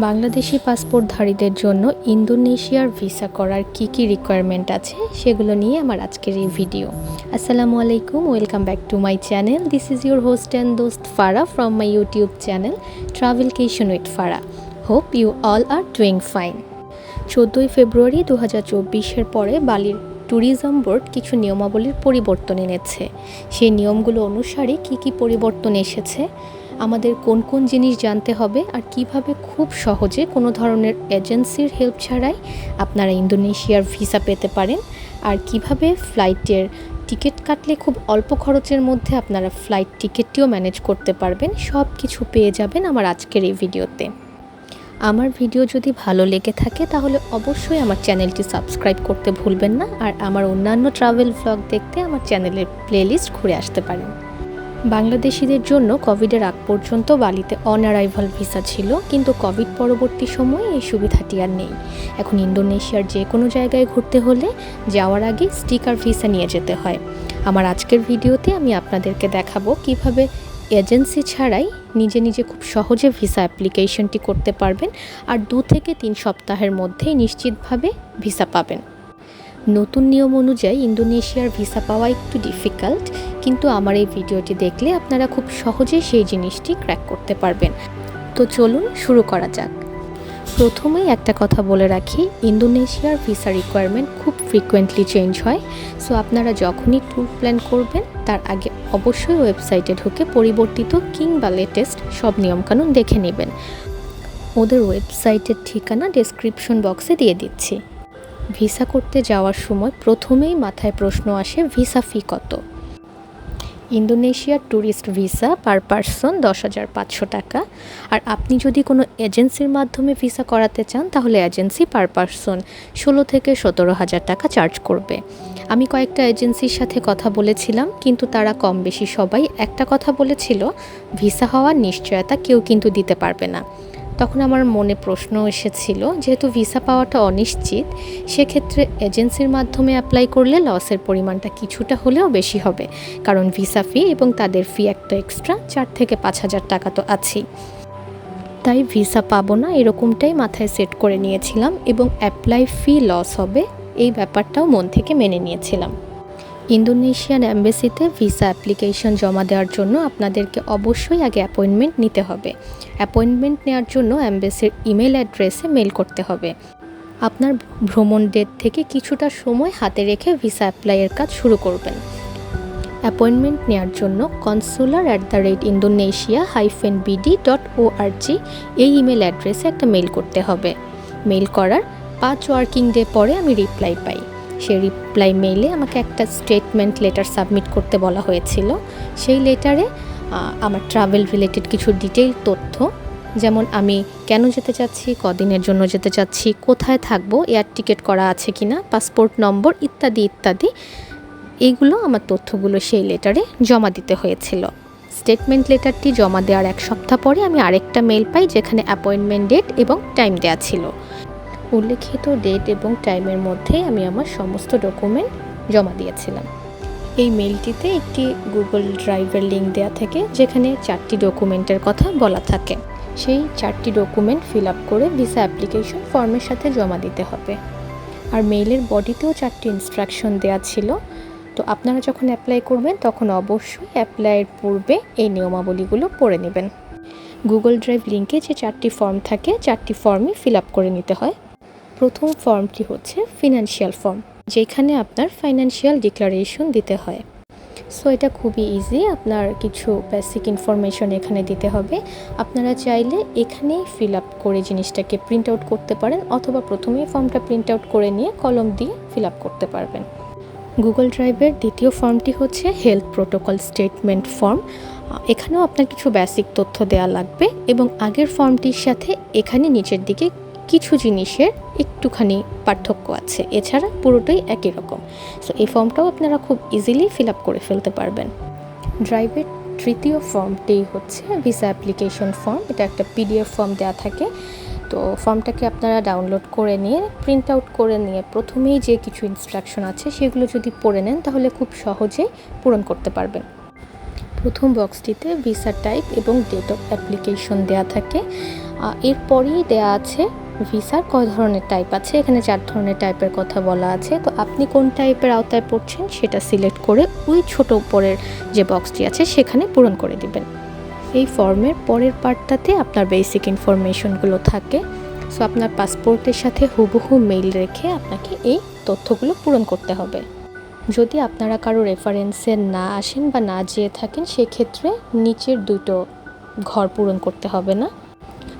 বাংলাদেশি পাসপোর্টধারীদের জন্য ইন্দোনেশিয়ার ভিসা করার কি রিকোয়ারমেন্ট আছে সেগুলো নিয়ে আমার আজকের এই ভিডিও। আসসালামু আলাইকুম, welcome back to my channel. This is your host and দোস্ত Farah from my YouTube channel Travelcation with Farah. Hope you all are doing fine. 14 ফেব্রুয়ারি 2024 পরে বালির ট্যুরিজম বোর্ড কিছু নিয়মাবলীর পরিবর্তন এনেছে। সেই নিয়মগুলো অনুসারে কি পরিবর্তন এসেছে, আমাদের কোন কোন জিনিস জানতে হবে, আর কিভাবে খুব সহজে কোনো ধরনের এজেন্সির হেল্প ছাড়াই আপনারা ইন্দোনেশিয়ার ভিসা পেতে পারেন, আর কিভাবে ফ্লাইটের টিকিট কাটলে খুব অল্প খরচের মধ্যে আপনারা ফ্লাইট টিকিটটিও ম্যানেজ করতে পারবেন, সব কিছু পেয়ে যাবেন আমার আজকের এই ভিডিওতে। আমার ভিডিও যদি ভালো লেগে থাকে তাহলে অবশ্যই আমার চ্যানেলটি সাবস্ক্রাইব করতে ভুলবেন না, আর আমার অন্যান্য ট্রাভেল ভ্লগ দেখতে আমার চ্যানেলের প্লেলিস্ট ঘুরে আসতে পারেন। বাংলাদেশিদের জন্য কোভিডের আগ পর্যন্ত বালিতে অন অ্যারাইভাল ভিসা ছিল, কিন্তু কোভিড পরবর্তী সময়ে এই সুবিধাটি আর নেই। এখন ইন্দোনেশিয়ার যে কোনো জায়গায় ঘুরতে হলে যাওয়ার আগে স্টিকার ভিসা নিয়ে যেতে হয়। আমার আজকের ভিডিওতে আমি আপনাদেরকে দেখাবো কিভাবে এজেন্সি ছাড়াই নিজে খুব সহজে ভিসা অ্যাপ্লিকেশনটি করতে পারবেন, আর 2 থেকে 3 সপ্তাহের মধ্যেই নিশ্চিতভাবে ভিসা পাবেন। নতুন নিয়ম অনুযায়ী ইন্দোনেশিয়ার ভিসা পাওয়া একটু ডিফিকাল্ট, কিন্তু আমার এই ভিডিওটি দেখলে আপনারা খুব সহজেই সেই জিনিসটি ক্র্যাক করতে পারবেন। তো চলুন শুরু করা যাক। প্রথমেই একটা কথা বলে রাখি, ইন্দোনেশিয়ার ভিসা রিকোয়ারমেন্ট খুব ফ্রিকোয়েন্টলি চেঞ্জ হয়। সো আপনারা যখনই ট্যুর প্ল্যান করবেন তার আগে অবশ্যই ওয়েবসাইটে ঢুকে পরিবর্তিত কিংবা লেটেস্ট সব নিয়মকানুন দেখে নেবেন। ওদের ওয়েবসাইটের ঠিকানা ডেসক্রিপশন বক্সে দিয়ে দিচ্ছি। ভিসা করতে যাওয়ার সময় প্রথমেই মাথায় প্রশ্ন আসে, ভিসা ফি কত? ইন্দোনেশিয়ার ট্যুরিস্ট ভিসা পার পারসন 10,500 টাকা, আর আপনি যদি কোনো এজেন্সির মাধ্যমে ভিসা করাতে চান তাহলে এজেন্সি পার পারসন 16 থেকে 17,000 টাকা চার্জ করবে। আমি কয়েকটা এজেন্সির সাথে কথা বলেছিলাম, কিন্তু তারা কম বেশি সবাই একটা কথা বলেছিল, ভিসা হওয়ার নিশ্চয়তা কেউ কিন্তু দিতে পারবে না। তখন আমার মনে প্রশ্ন এসেছিল, যেহেতু ভিসা পাওয়াটা অনিশ্চিত, সেক্ষেত্রে এজেন্সির মাধ্যমে অ্যাপ্লাই করলে লসের পরিমাণটা কিছুটা হলেও বেশি হবে, কারণ ভিসা ফি এবং তাদের ফি একটা এক্সট্রা 4 থেকে 5,000 টাকা তো আছেই। তাই ভিসা পাবো না এরকমটাই মাথায় সেট করে নিয়েছিলাম, এবং অ্যাপ্লাই ফি লস হবে এই ব্যাপারটাও মন থেকে মেনে নিয়েছিলাম। ইন্দোনেশিয়ান এম্বাসিতে ভিসা অ্যাপ্লিকেশন জমা দেওয়ার জন্য আপনাদেরকে অবশ্যই আগে অ্যাপয়েন্টমেন্ট নিতে হবে। অ্যাপয়েন্টমেন্ট নেওয়ার জন্য এম্বাসির ইমেল অ্যাড্রেসে মেল করতে হবে। আপনার ভ্রমণ ডেট থেকে কিছুটা সময় হাতে রেখে ভিসা অ্যাপ্লাইয়ের কাজ শুরু করবেন। অ্যাপয়েন্টমেন্ট নেওয়ার জন্য consular@indonesia-bd.org এই ইমেল অ্যাড্রেসে একটা মেল করতে হবে। মেল করার 5 ওয়ার্কিং ডে পরে আমি রিপ্লাই পাই। সেই রিপ্লাই মেইলে আমাকে একটা স্টেটমেন্ট লেটার সাবমিট করতে বলা হয়েছিল। সেই লেটারে আমার ট্রাভেল রিলেটেড কিছু ডিটেইল তথ্য, যেমন আমি কেন যেতে চাচ্ছি, কদিনের জন্য যেতে চাচ্ছি, কোথায় থাকবো, এয়ার টিকিট করা আছে কিনা, পাসপোর্ট নম্বর ইত্যাদি ইত্যাদি, এইগুলো আমার তথ্যগুলো সেই লেটারে জমা দিতে হয়েছিল। স্টেটমেন্ট লেটারটি জমা দেওয়ার 1 সপ্তাহ পরে আমি আরেকটা মেল পাই, যেখানে অ্যাপয়েন্টমেন্ট ডেট এবং টাইম দেওয়া ছিল। উল্লেখিত ডেট এবং টাইমের মধ্যে আমি আমার সমস্ত ডকুমেন্ট জমা দিয়েছিলাম। এই মেলটিতে একটি গুগল ড্রাইভের লিঙ্ক দেওয়া থাকে, যেখানে 4টি ডকুমেন্টের কথা বলা থাকে। সেই 4টি ডকুমেন্ট ফিল আপ করে ভিসা অ্যাপ্লিকেশন ফর্মের সাথে জমা দিতে হবে। আর মেইলের বডিতেও 4টি ইনস্ট্রাকশন দেওয়া ছিল। তো আপনারা যখন অ্যাপ্লাই করবেন তখন অবশ্যই অ্যাপ্লাইয়ের পূর্বে এই নিয়মাবলীগুলো পড়ে নেবেন। গুগল ড্রাইভ লিঙ্কে যে 4টি ফর্ম থাকে, 4টি ফর্মই ফিল আপ করে নিতে হয়। প্রথম ফর্মটি হচ্ছে ফিনান্সিয়াল ফর্ম, যেখানে আপনার ফাইন্যান্সিয়াল ডিক্লারেশন দিতে হয়। সো এটা খুবই ইজি, আপনার কিছু বেসিক ইনফরমেশন এখানে দিতে হবে। আপনারা চাইলে এখানেই ফিল আপ করে জিনিসটাকে প্রিন্ট আউট করতে পারেন, অথবা প্রথমেই ফর্মটা প্রিন্ট আউট করে নিয়ে কলম দিয়ে ফিল আপ করতে পারবেন। গুগল ড্রাইভের দ্বিতীয় ফর্মটি হচ্ছে হেলথ প্রোটোকল স্টেটমেন্ট ফর্ম। এখানেও আপনার কিছু বেসিক তথ্য দেওয়া লাগবে, এবং আগের ফর্মটির সাথে এখানে নিচের দিকে কিছু জিনিসের একটুখানি পার্থক্য আছে, এছাড়া পুরোটাই একই রকম। সো এই ফর্মটাও আপনারা খুব ইজিলি ফিল আপ করে ফেলতে পারবেন। ড্রাইভের তৃতীয় ফর্মটি হচ্ছে ভিসা অ্যাপ্লিকেশন ফর্ম। এটা একটা PDF ফর্ম দেওয়া থাকে। তো ফর্মটাকে আপনারা ডাউনলোড করে নিয়ে প্রিন্ট আউট করে নিয়ে প্রথমেই যে কিছু ইনস্ট্রাকশন আছে সেগুলো যদি পড়ে নেন তাহলে খুব সহজেই পূরণ করতে পারবেন। প্রথম বক্সটিতে ভিসা টাইপ এবং ডেট অফ অ্যাপ্লিকেশন দেওয়া থাকে। এরপরেই দেয়া আছে ভিসার কয় ধরনের টাইপ আছে। এখানে 4 ধরনের টাইপের কথা বলা আছে। তো আপনি কোন টাইপের আওতায় পড়ছেন সেটা সিলেক্ট করে ওই ছোট উপরের যে বক্সটি আছে সেখানে পূরণ করে দিবেন। এই ফর্মের পরের পার্টটাতে আপনার বেসিক ইনফরমেশনগুলো থাকে। সো আপনার পাসপোর্টের সাথে হুবহু মেইল রেখে আপনাকে এই তথ্যগুলো পূরণ করতে হবে। যদি আপনারা কারো রেফারেন্সে না আসেন বা না যেয়ে থাকেন, সেক্ষেত্রে নিচের দুটো ঘর পূরণ করতে হবে না।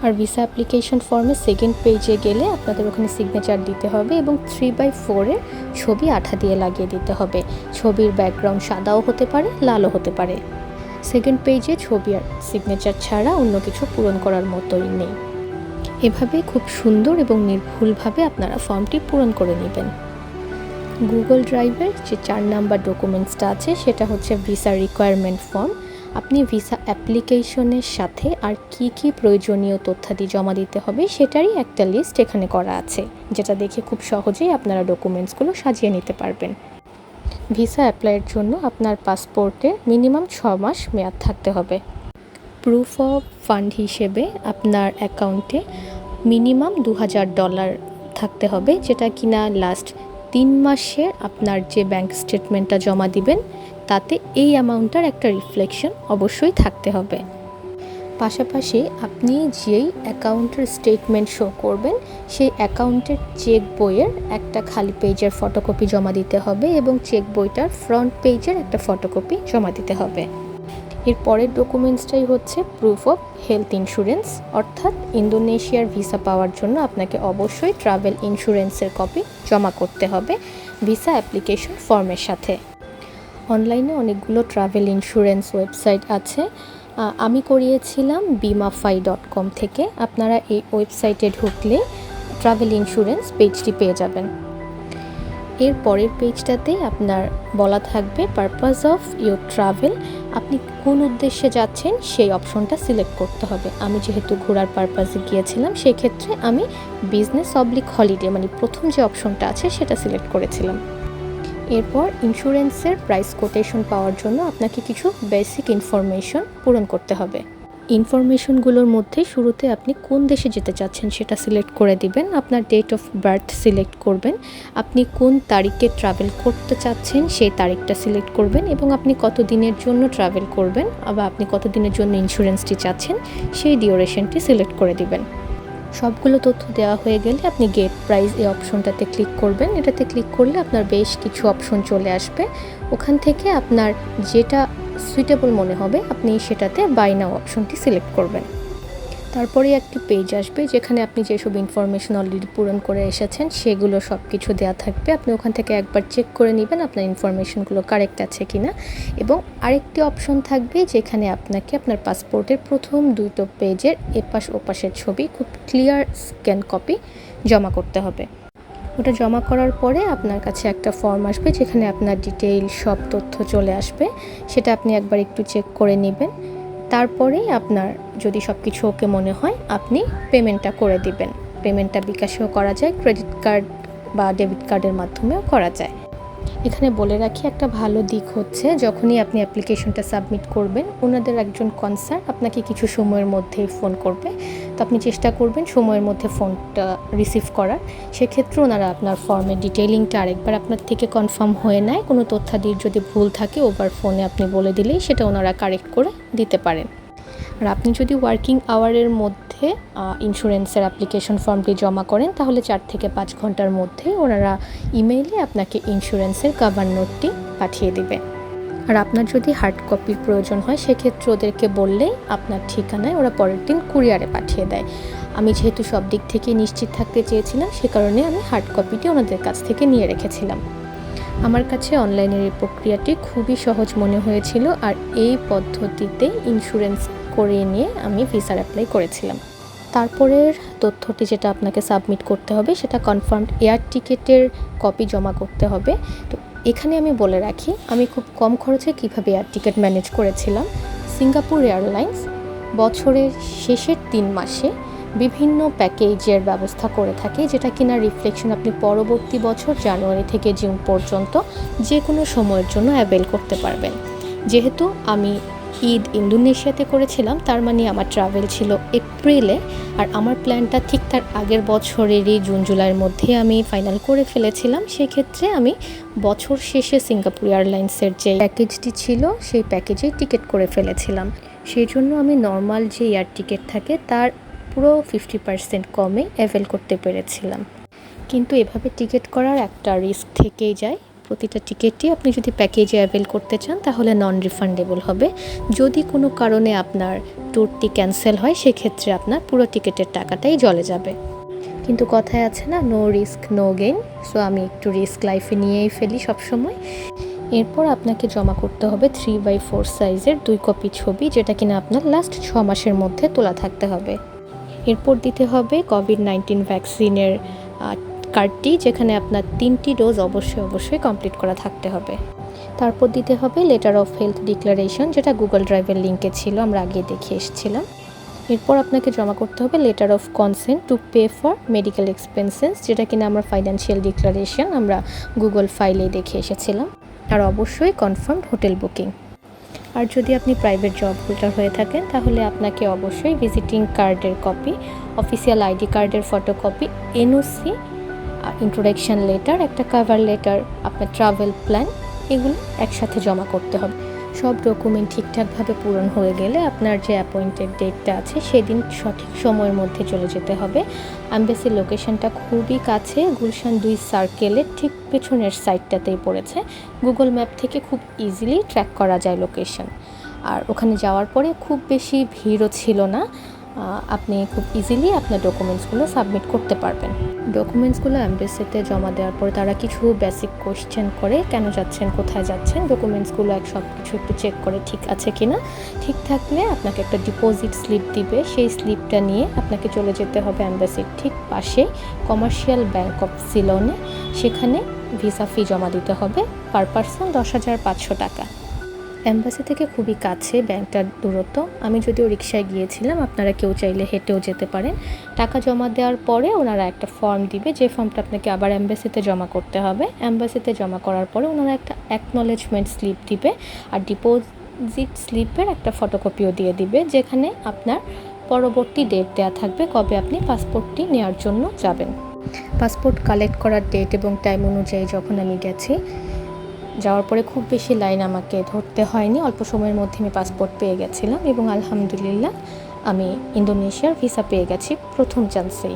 আর ভিসা অ্যাপ্লিকেশন ফর্মের সেকেন্ড পেজে গেলে আপনাদের ওখানে সিগনেচার দিতে হবে এবং 3/4-এর ছবি আঠা দিয়ে লাগিয়ে দিতে হবে। ছবির ব্যাকগ্রাউন্ড সাদাও হতে পারে, লালও হতে পারে। সেকেন্ড পেজে ছবি আর সিগনেচার ছাড়া অন্য কিছু পূরণ করার মতোই নেই। এভাবে খুব সুন্দর এবং নির্ভুলভাবে আপনারা ফর্মটি পূরণ করে নেবেন। গুগল ড্রাইভের যে 4 নাম্বার ডকুমেন্টসটা আছে সেটা হচ্ছে ভিসা রিকোয়ারমেন্ট ফর্ম। আপনি ভিসা অ্যাপ্লিকেশনের সাথে আর কি প্রয়োজনীয় তথ্যাদি জমা দিতে হবে সেটারই একটা লিস্ট এখানে করা আছে, যেটা দেখে খুব সহজেই আপনারা ডকুমেন্টসগুলো সাজিয়ে নিতে পারবেন। ভিসা অ্যাপ্লাইয়ের জন্য আপনার পাসপোর্টে মিনিমাম 6 মাস মেয়াদ থাকতে হবে। প্রুফ অফ ফান্ড হিসেবে আপনার অ্যাকাউন্টে মিনিমাম $2000 থাকতে হবে, যেটা কিনা লাস্ট 3 মাসের আপনার যে ব্যাংক স্টেটমেন্টটা জমা দিবেন তাতে এই অ্যামাউন্টটার একটা রিফ্লেকশন অবশ্যই থাকতে হবে। পাশাপাশি আপনি যেই অ্যাকাউন্টের স্টেটমেন্ট শো করবেন সেই অ্যাকাউন্টের চেক বইয়ের একটা খালি পেজের ফটোকপি জমা দিতে হবে এবং চেক বইটার ফ্রন্ট পেজের একটা ফটোকপি জমা দিতে হবে। এর পরের ডকুমেন্টসটাই হচ্ছে প্রুফ অফ হেলথ ইন্স্যুরেন্স, অর্থাৎ ইন্দোনেশিয়ার ভিসা পাওয়ার জন্য আপনাকে অবশ্যই ট্রাভেল ইন্স্যুরেন্সের কপি জমা করতে হবে ভিসা অ্যাপ্লিকেশন ফর্মের সাথে। অনলাইনে অনেকগুলো ট্রাভেল ইন্স্যুরেন্স ওয়েবসাইট আছে। আমি করিয়েছিলাম bimafy.com থেকে। আপনারা এই ওয়েবসাইটে ঢুকলে ট্রাভেল ইন্স্যুরেন্স পেজটি পেয়ে যাবেন। এর পরের পেজটাতে আপনার বলা থাকবে পারপাস অফ ইউর ট্রাভেল। আপনি কোন উদ্দেশ্যে যাচ্ছেন সেই অপশনটা সিলেক্ট করতে হবে। আমি যেহেতু ঘোরার পারপাসে গিয়েছিলাম সেক্ষেত্রে আমি বিজনেস হলিডে মানে প্রথম যে অপশনটা আছে সেটা সিলেক্ট করেছিলাম। এরপর ইন্স্যুরেন্সের প্রাইস কোটেশন পাওয়ার জন্য আপনাকে কিছু বেসিক ইনফরমেশন পূরণ করতে হবে। ইনফরমেশনগুলোর মধ্যে শুরুতে আপনি কোন দেশে যেতে চাচ্ছেন সেটা সিলেক্ট করে দিবেন। আপনার ডেট অফ বার্থ সিলেক্ট করবেন, আপনি কোন তারিখে ট্রাভেল করতে চাচ্ছেন সেই তারিখটা সিলেক্ট করবেন এবং আপনি কত দিনের জন্য ট্রাভেল করবেন বা আপনি কত দিনের জন্য ইন্স্যুরেন্সটি চাচ্ছেন সেই ডিউরেশনটি সিলেক্ট করে দিবেন। সবগুলো তথ্য দেওয়া হয়ে গেলে আপনি গেট প্রাইস এই অপশনটাতে ক্লিক করবেন। এটাতে ক্লিক করলে আপনার বেশ কিছু অপশন চলে আসবে। ওখান থেকে আপনার যেটা সুইটেবল মনে হবে আপনি সেটাতে বাই নাও অপশনটি সিলেক্ট করবেন। তারপরে একটি পেজ আসবে যেখানে আপনি যেসব ইনফরমেশন অলরেডি পূরণ করে এসেছেন সেগুলো সব কিছু দেওয়া থাকবে। আপনি ওখান থেকে একবার চেক করে নেবেন আপনার ইনফরমেশনগুলো কারেক্ট আছে কিনা। এবং আরেকটি অপশন থাকবে যেখানে আপনাকে আপনার পাসপোর্টের প্রথম 2টো পেজের এপাশ ওপাশের ছবি খুব ক্লিয়ার স্ক্যান কপি জমা করতে হবে। ওটা জমা করার পরে আপনার কাছে একটা ফর্ম আসবে যেখানে আপনার ডিটেইল সব তথ্য চলে আসবে। সেটা আপনি একবার একটু চেক করে নেবেন। তারপরে আপনার যদি সব কিছু ওকে মনে হয় আপনি পেমেন্টটা করে দিবেন। পেমেন্টটা বিকাশেও করা যায়, ক্রেডিট কার্ড বা ডেবিট কার্ডের মাধ্যমেও করা যায়। এখানে বলে রাখি একটা ভালো দিক হচ্ছে যখনই আপনি অ্যাপ্লিকেশনটা সাবমিট করবেন ওনাদের একজন কনসার্ন আপনাকে কিছু সময়ের মধ্যেই ফোন করবে। তো আপনি চেষ্টা করবেন সময়ের মধ্যে ফোনটা রিসিভ করার। সেক্ষেত্রে ওনারা আপনার ফর্মের ডিটেইলিংটা আরেকবার আপনার থেকে কনফার্ম হয়ে নেয়। কোনো তথ্যাদির যদি ভুল থাকে ওভার ফোনে আপনি বলে দিলেই সেটা ওনারা কারেক্ট করে দিতে পারেন। আর আপনি যদি ওয়ার্কিং আওয়ারের মধ্যে ইন্স্যুরেন্সের অ্যাপ্লিকেশন ফর্মটি জমা করেন তাহলে 4 থেকে 5 ঘন্টার মধ্যে ওনারা ইমেইলে আপনাকে ইন্স্যুরেন্সের কভার নোটটি পাঠিয়ে দেবে। আর আপনার যদি হার্ড কপির প্রয়োজন হয় সেক্ষেত্রে ওদেরকে বললেই আপনার ঠিকানায় ওরা পরের দিন কুরিয়ারে পাঠিয়ে দেয়। আমি যেহেতু সব দিক থেকে নিশ্চিত থাকতে চেয়েছিলাম সে কারণে আমি হার্ড কপিটি ওনাদের কাছ থেকে নিয়ে রেখেছিলাম। আমার কাছে অনলাইনের এই প্রক্রিয়াটি খুবই সহজ মনে হয়েছিল আর এই পদ্ধতিতে ইন্স্যুরেন্স করিয়ে নিয়ে আমি ভিসার অ্যাপ্লাই করেছিলাম। তারপরের তথ্যটি যেটা আপনাকে সাবমিট করতে হবে সেটা কনফার্মড এয়ার টিকিটের কপি জমা করতে হবে। তো এখানে আমি বলে রাখি আমি খুব কম খরচে কিভাবে এয়ার টিকিট ম্যানেজ করেছিলাম। সিঙ্গাপুর এয়ারলাইন্স বছরের শেষের 3 মাসে বিভিন্ন প্যাকেজের ব্যবস্থা করে থাকে যেটা কিনা রিফ্লেকশন আপনি পরবর্তী বছর জানুয়ারি থেকে জুন পর্যন্ত যে কোনো সময়ের জন্য অ্যাভেল করতে পারবেন। যেহেতু আমি ঈদ ইন্দোনেশিয়াতে করেছিলাম, তার মানে আমার ট্রাভেল ছিল এপ্রিলে, আর আমার প্ল্যানটা ঠিক তার আগের বছরেরই জুন জুলাইয়ের মধ্যে আমি ফাইনাল করে ফেলেছিলাম। সেক্ষেত্রে আমি বছর শেষে সিঙ্গাপুর এয়ারলাইন্সের যে প্যাকেজটি ছিল সেই প্যাকেজেই টিকিট করে ফেলেছিলাম। সেই জন্য আমি নর্মাল যে এয়ার টিকিট থাকে তার পুরো 50% কমে অ্যাভেল করতে পেরেছিলাম। কিন্তু এভাবে টিকিট করার একটা রিস্ক থেকেই যায়। প্রতিটা টিকিটই আপনি যদি প্যাকেজে অ্যাভেল করতে চান তাহলে নন রিফান্ডেবল হবে। যদি কোনো কারণে আপনার ট্যুরটি ক্যান্সেল হয় সেক্ষেত্রে আপনার পুরো টিকিটের টাকাটাই জলে যাবে। কিন্তু কথায় আছে না, no risk no gain. So আমি একটু রিস্ক লাইফে নিয়েই ফেলি সবসময়। এরপর আপনাকে জমা করতে হবে 3x4 সাইজের 2 কপি ছবি, যেটা কিনা আপনার লাস্ট 6 মাসের মধ্যে তোলা থাকতে হবে। এরপর দিতে হবে কোভিড-19 ভ্যাকসিনের কার্ডটি, যেখানে আপনার 3টি ডোজ অবশ্যই কমপ্লিট করা থাকতে হবে। তারপর দিতে হবে লেটার অফ হেলথ ডিক্লারেশন, যেটা গুগল ড্রাইভের লিঙ্কে ছিল, আমরা আগে দেখে এসেছিলাম। এরপর আপনাকে জমা করতে হবে letter of consent to pay for medical expenses, যেটা কিনা আমরা ফাইন্যান্সিয়াল ডিক্লারেশন আমরা গুগল ফাইলেই দেখে এসেছিলাম। আর অবশ্যই কনফার্মড হোটেল বুকিং। আর যদি আপনি প্রাইভেট জব হোল্ডার হয়ে থাকেন তাহলে আপনাকে অবশ্যই ভিজিটিং কার্ডের কপি, অফিসিয়াল আইডি কার্ডের ফটোকপি, এনওসি, ইন্ট্রোডাকশন লেটার, একটা কভার লেটার, আপনার ট্রাভেল প্ল্যান, এগুলো একসাথে জমা করতে হবে। সব ডকুমেন্ট ঠিকঠাকভাবে পূরণ হয়ে গেলে আপনার যে অ্যাপয়েন্টেড ডেটটা আছে সেদিন সঠিক সময়ের মধ্যে চলে যেতে হবে। অ্যাম্বাসির লোকেশনটা খুবই কাছে, গুলশান 2 সার্কেলের ঠিক পেছনের সাইডটাতেই পড়েছে। গুগল ম্যাপ থেকে খুব ইজিলি ট্র্যাক করা যায় লোকেশন। আর ওখানে যাওয়ার পরে খুব বেশি ভিড়ও ছিল না, আপনি খুব ইজিলি আপনার ডকুমেন্টসগুলো সাবমিট করতে পারবেন। ডকুমেন্টসগুলো অ্যাম্বাসিতে জমা দেওয়ার পরে তারা কিছু বেসিক কোয়েশ্চেন করে, কেন যাচ্ছেন, কোথায় যাচ্ছেন, ডকুমেন্টসগুলো সব কিছু একটু চেক করে ঠিক আছে কিনা। ঠিক থাকলে আপনাকে একটা ডিপোজিট স্লিপ দিবে, সেই স্লিপটা নিয়ে আপনাকে চলে যেতে হবে অ্যাম্বাসির ঠিক পাশে কমার্শিয়াল ব্যাংক অফ সিলনে। সেখানে ভিসা ফি জমা দিতে হবে পার পারসন 10,500 টাকা। অ্যাম্বাসি থেকে খুবই কাছে ব্যাংকটার দূরত্ব। আমি যদিও রিকশায় গিয়েছিলাম, আপনারা কেউ চাইলে হেঁটেও যেতে পারেন। টাকা জমা দেওয়ার পরে ওনারা একটা ফর্ম দিবে, যে ফর্মটা আপনাকে আবার অ্যাম্বাসিতে জমা করতে হবে। অ্যাম্বাসিতে জমা করার পরে ওনারা একটা অ্যাকনলেজমেন্ট স্লিপ দিবে, আর ডিপোজিট স্লিপের একটা ফটোকপিও দিয়ে দিবে, যেখানে আপনার পরবর্তী ডেট দেওয়া থাকবে কবে আপনি পাসপোর্টটি নেওয়ার জন্য যাবেন। পাসপোর্ট কালেক্ট করার ডেট এবং টাইম অনুযায়ী যখন আমি গেছি, যাওয়ার পরে খুব বেশি লাইন আমাকে ধরতে হয়নি, অল্প সময়ের মধ্যে আমি পাসপোর্ট পেয়ে গেছিলাম এবং আলহামদুলিল্লাহ আমি ইন্দোনেশিয়ার ভিসা পেয়ে গেছি প্রথম চান্সেই।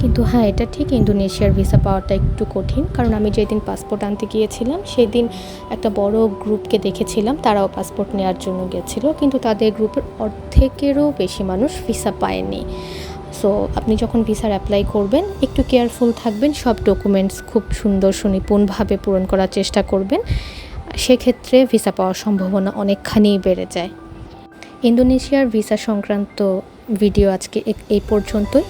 কিন্তু হ্যাঁ, এটা ঠিক, ইন্দোনেশিয়ার ভিসা পাওয়াটা একটু কঠিন, কারণ আমি যেদিন পাসপোর্ট আনতে গিয়েছিলাম সেদিন একটা বড় গ্রুপকে দেখেছিলাম, তারাও পাসপোর্ট নেওয়ার জন্য গেছিল, কিন্তু তাদের গ্রুপের অর্ধেকেরও বেশি মানুষ ভিসা পায়নি। সো আপনি যখন ভিসার অ্যাপ্লাই করবেন একটু কেয়ারফুল থাকবেন, সব ডকুমেন্টস খুব সুন্দর সুনিপুণভাবে পূরণ করার চেষ্টা করবেন, সেক্ষেত্রে ভিসা পাওয়ার সম্ভাবনা অনেকখানি বেড়ে যায়। ইন্দোনেশিয়ার ভিসা সংক্রান্ত ভিডিও আজকে এই পর্যন্তই।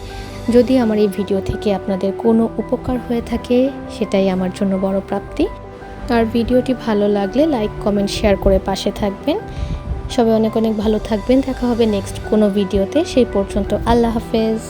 যদি আমার এই ভিডিও থেকে আপনাদের কোনো উপকার হয়ে থাকে সেটাই আমার জন্য বড় প্রাপ্তি। আর ভিডিওটি ভালো লাগলে লাইক কমেন্ট শেয়ার করে পাশে থাকবেন। সবাই অনেক অনেক ভালো থাকবেন। দেখা হবে নেক্সট কোনো ভিডিওতে। সেই পর্যন্ত আল্লাহ হাফেজ।